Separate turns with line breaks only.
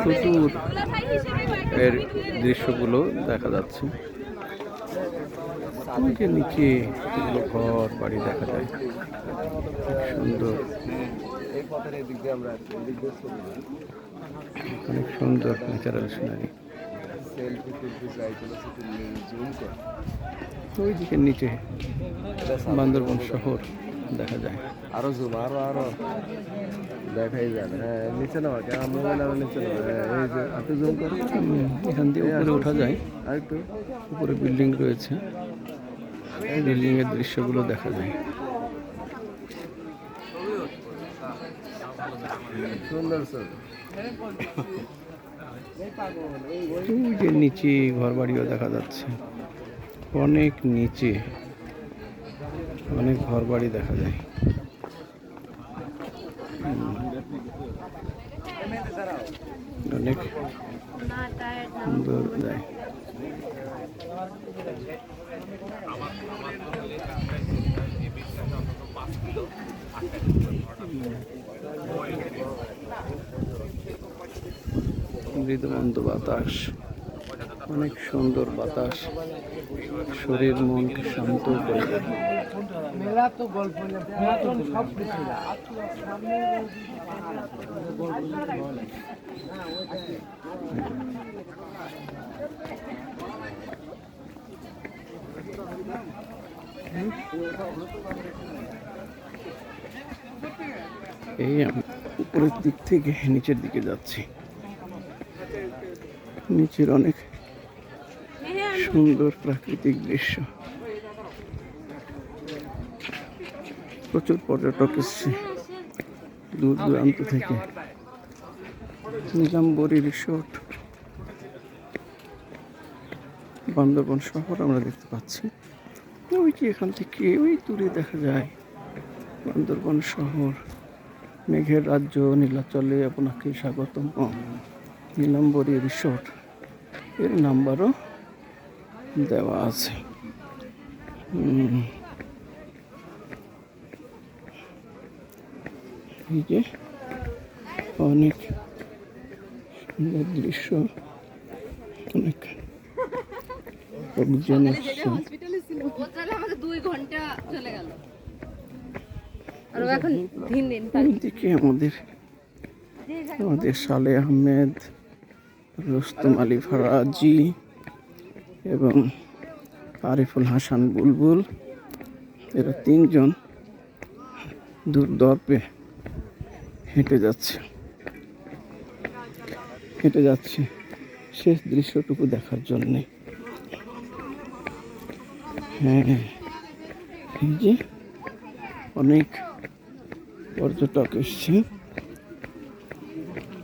প্রচুর এর দৃশ্যগুলো দেখা যাচ্ছে। ওই যে নিচে কতগুলো ঘর বাড়ি দেখা যায়, সুন্দর, অনেক সুন্দর ন্যাচারাল সিনারি। ওই দিকের নিচে বান্দরবন শহর দেখা যায়।
আরো জুম আরো দেখাই যায়। হ্যাঁ নিচে নামা কেন মোবাইল আরো নিচে নামা। এই যে আপনি জুম করেন,
এখান দিয়ে উপরে ওঠা যায়।
আর একটু
উপরে বিল্ডিং রয়েছে, এই বিল্ডিং এর দৃশ্যগুলো দেখা যায়।
সুন্দর ছবি।
ওই যে নিচে ঘর বাড়িও দেখা যাচ্ছে, অনেক নিচে অনেক ঘর বাড়ি দেখা যায়। অনেক সুন্দর যায়। মৃদুমন্দ বাতাস, অনেক সুন্দর বাতাস, শরীর মনকে শান্ত করে দেয়।
মেলা তো গল্প সব কিছু
এই আমি উপরের দিক থেকে নিচের দিকে যাচ্ছি। নিচের অনেক সুন্দর প্রাকৃতিক দৃশ্য, প্রচুর পর্যটক এসছে দূর দূরান্ত থেকে। নীলাম্বরী রিসোর্ট, বান্দরবন শহর আমরা দেখতে পাচ্ছি। ওই যে এখান থেকে ওই দূরে দেখা যায় বান্দরবন শহর। মেঘের রাজ্য নীলাচলে আপনাকে স্বাগতম। নীলাম্বরী রিসোর্ট এর নাম্বারও দেওয়া আছে। এই যে অনেক সুন্দর দৃশ্য, অনেক লোকজন এসছে। আমাদের সালে আহমেদ, রুস্তম আলী ফারাজি এবং আরিফুল হাসান বুলবুল, এরা তিনজন দূরদর্পে হেঁটে যাচ্ছে শেষ দৃশ্যটুকু দেখার জন্যে। হ্যাঁ, এই যে অনেক পর্যটক এসছে।